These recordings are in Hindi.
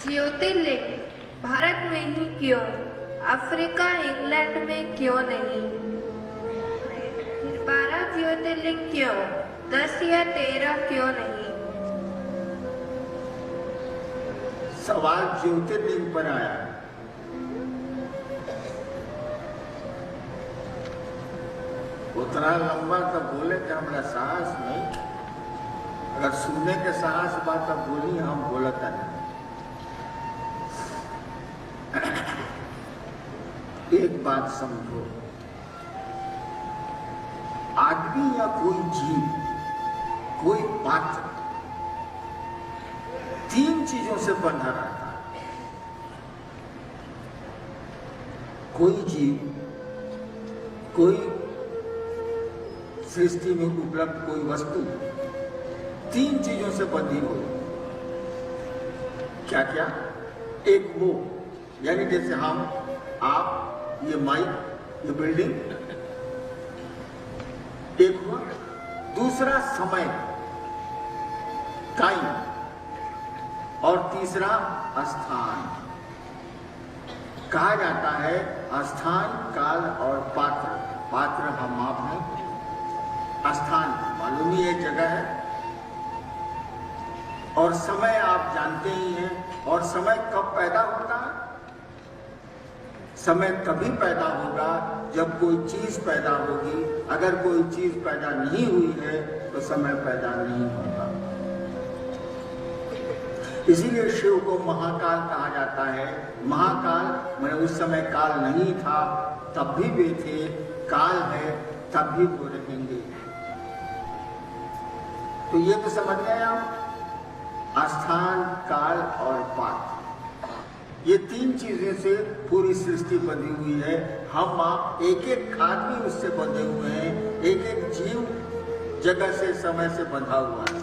ज्योतिर्लिंग भारत में ही क्यों, अफ्रीका इंग्लैंड में क्यों नहीं? 12 ज्योतिर्लिंग क्यों, 10 या 13 क्यों नहीं? सवाल ज्योतिर्लिंग पर आया है। उतना लंबा तो बोले कि हमारा साहस नहीं, अगर सुनने के साहस बात अब बोली हम बोलता नहीं। एक बात समझो, आदमी या कोई जीव, कोई पात्र 3 चीजों से बंधा रहता है। कोई जीव, कोई सृष्टि में उपलब्ध कोई वस्तु 3 चीजों से बंधी हुई। क्या क्या? एक वो, यानी जैसे हम, आप, ये माइक, ये बिल्डिंग, एक हुआ। दूसरा समय, टाइम, और तीसरा स्थान। कहा जाता है स्थान, काल और पात्र। पात्र हम आप हैं, स्थान मालूम ही एक जगह है, और समय आप जानते ही हैं। और समय कब पैदा होता है? समय तभी पैदा होगा जब कोई चीज पैदा होगी। अगर कोई चीज पैदा नहीं हुई है तो समय पैदा नहीं होगा। इसीलिए शिव को महाकाल कहा जाता है। महाकाल मैंने उस समय काल नहीं था तब भी वे थे, काल है तब भी वो रहेंगे। तो ये तो समझ गए आप, स्थान, काल और पात्र, ये 3 चीजें से पूरी सृष्टि बंधी हुई है। हम आप एक एक आदमी उससे बंधे हुए हैं, एक एक जीव जगह से, समय से बंधा हुआ है।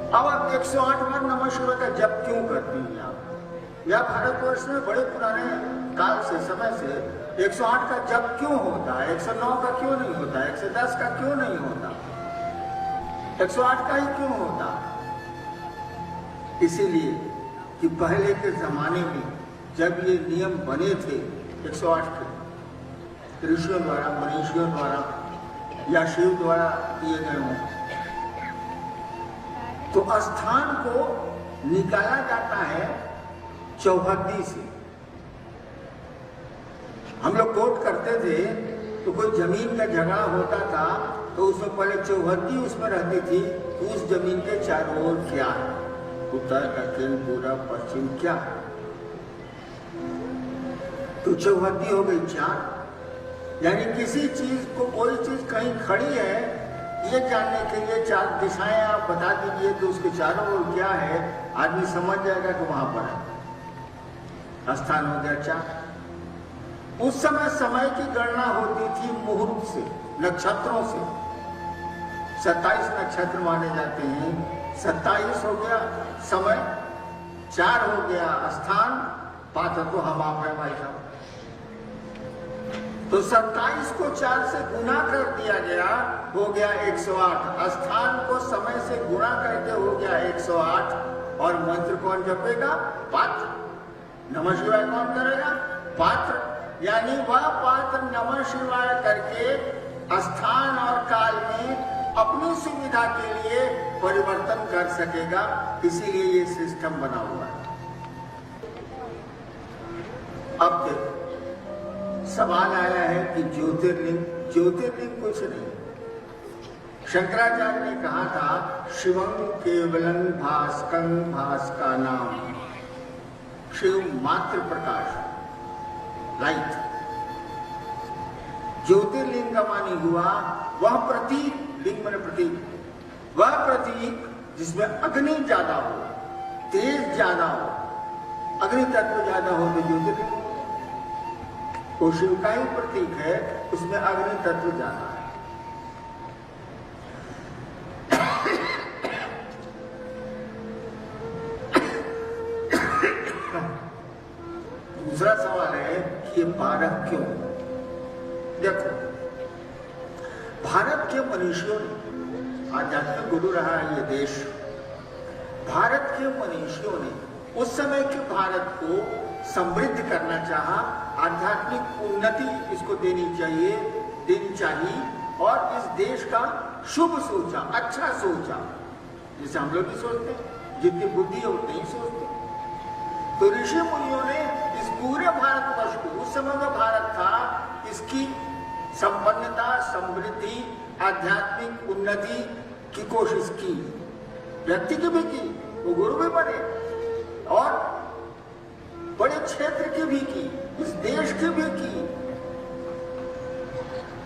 अब आप 108 बार नमः शिवाय का जप क्यों करती हैं आप? या भारतवर्ष में बड़े पुराने काल से, समय से 108 का जप क्यों होता है? 109 का क्यों नहीं होता? 110 का क्यों नहीं होता? 108 का ही क्यों होता? इसीलिए कि पहले के जमाने में जब ये नियम बने थे 108 के, ऋषियों द्वारा, मनीषियों द्वारा या शिव द्वारा किए गए हों, तो स्थान को निकाला जाता है चौहद्दी से। हम लोग कोर्ट करते थे तो कोई जमीन का झगड़ा होता था तो उसमें पहले चौहद्दी उसमें रहती थी। उस जमीन के चारों ओर क्या है, उत्तर, दक्षिण, पूर्व, पश्चिम, क्या? तो चौहद्दी हो गई 4। यानी किसी चीज को, कोई चीज कहीं खड़ी है ये जानने के लिए 4 दिशाएं आप बता दीजिए तो उसके चारों ओर क्या है, आदमी समझ जाएगा कि वहां पर है। स्थान हो गया 4। उस समय समय की गणना होती थी मुहूर्त से, नक्षत्रों से। 27 नक्षत्र माने जाते हैं। 27 हो गया समय, 4 हो गया स्थान, पात्र तो हम आप हैं भाई साहब। तो 27 को 4 से गुना कर दिया गया, हो गया 108। स्थान को समय से गुणा करके हो गया 108। और मंत्र कौन जपेगा? पात्र। नमः शिवाय कौन करेगा? पात्र। यानी वह पात्र नमः शिवाय करके स्थान और काल में अपनी सुविधा के लिए परिवर्तन कर सकेगा। इसीलिए ये सिस्टम बना हुआ है। अब देखो, सवाल आया है कि ज्योतिर्लिंग, ज्योतिर्लिंग कुछ नहीं। शंकराचार्य ने कहा था शिवं केवलं भास्कं भास्का नाम। शिव मात्र प्रकाश, लाइट। ज्योतिर्लिंग का मानी हुआ वह प्रतीक, लिंग माने प्रतीक, वह प्रतीक जिसमें अग्नि ज्यादा हो, तेज ज्यादा हो, अग्नि तत्व ज्यादा हो तो ज्योतिर्लिंग। वो शिव का ही प्रतीक है, उसमें अग्नि तत्व ज्यादा है। दूसरा सवाल है कि ये भारत क्यों? देखो, भारत के मनुष्यों ने, आध्यात्मिक गुरु रहा है ये देश, भारत के मनीषियों ने उस समय के भारत को समृद्ध करना चाहा, आध्यात्मिक उन्नति इसको देनी चाहिए और इस देश का शुभ सोचा, अच्छा सोचा, जैसे हम लोग भी सोचते हैं, जितनी बुद्धि है उतनी ही सोचते हैं। तो ऋषि मुनियों ने इस पूरे भारतवर्ष को, उस समय में भारत था, इसकी संपन्नता, समृद्धि, आध्यात्मिक उन्नति की कोशिश की, व्यक्ति की भी की, वो गुरु भी बने और बड़े क्षेत्र की भी की, इस देश की भी की।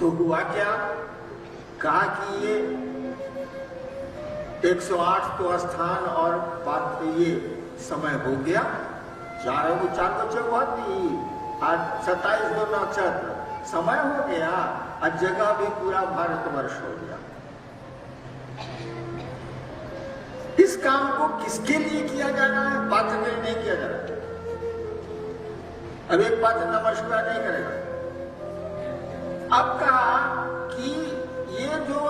तो हुआ क्या, कहा कि ये 108 तो स्थान और बात ये समय हो गया, चार बच्चे बहुत नहीं, आज 27 दो नक्षत्र समय हो गया, और जगह भी पूरा भारतवर्ष हो गया। इस काम को किसके लिए किया जा रहा है? पात्र के लिए नहीं किया जा रहा है। अब एक पात्र नमस्कार नहीं करेगा। अब कहा कि ये जो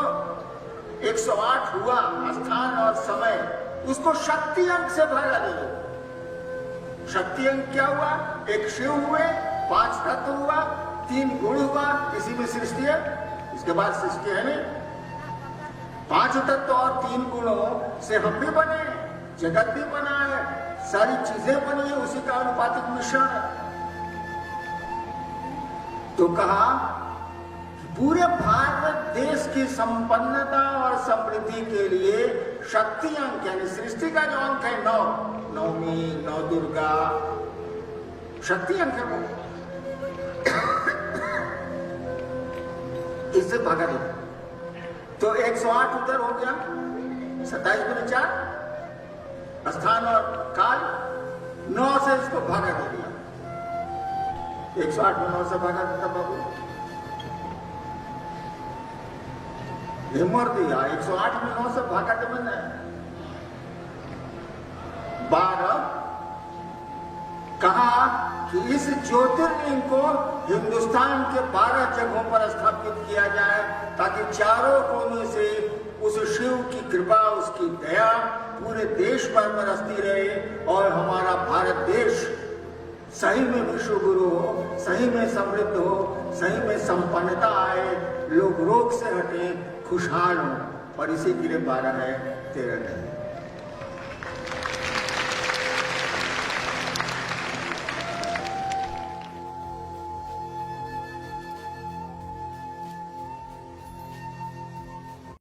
108 हुआ स्थान और समय, उसको शक्ति अंक से भरा दे दो। शक्ति अंक क्या हुआ? एक शिव हुए, 5 तत्व हुआ, 3 गुण हुआ, इसी में सृष्टि है, इसके बाद सृष्टि है नहीं। 5 तत्व और 3 गुणों से हम भी बने, जगत भी बना है, सारी चीजें बनी है, उसी का अनुपातिक मिश्रण है। तो कहा पूरे भारत देश की संपन्नता और समृद्धि के लिए शक्ति अंक, यानी सृष्टि का जो अंक है 9, नवमी, 9 दुर्गा, शक्ति अंक है वो, इससे भागा दे। तो 108 उधर हो गया, 27 गुने 4, स्थान और काल, 9 से इसको भागा दे दिया। 108 में 9 से भागा देता बाबू, ये मर दिया। 108 में 9 से भागा दे मैंने 12। कहा कि इस ज्योतिर्लिंग को हिंदुस्तान के 12 जगहों पर स्थापित किया जाए, ताकि चारों कोने से उस शिव की कृपा, उसकी दया पूरे देश पर बरसती रहे और हमारा भारत देश सही में विश्व गुरु हो, सही में समृद्ध हो, सही में संपन्नता आए, लोग रोग से हटे, खुशहाल हो। और इसी के लिए 12 है, 13 नहीं।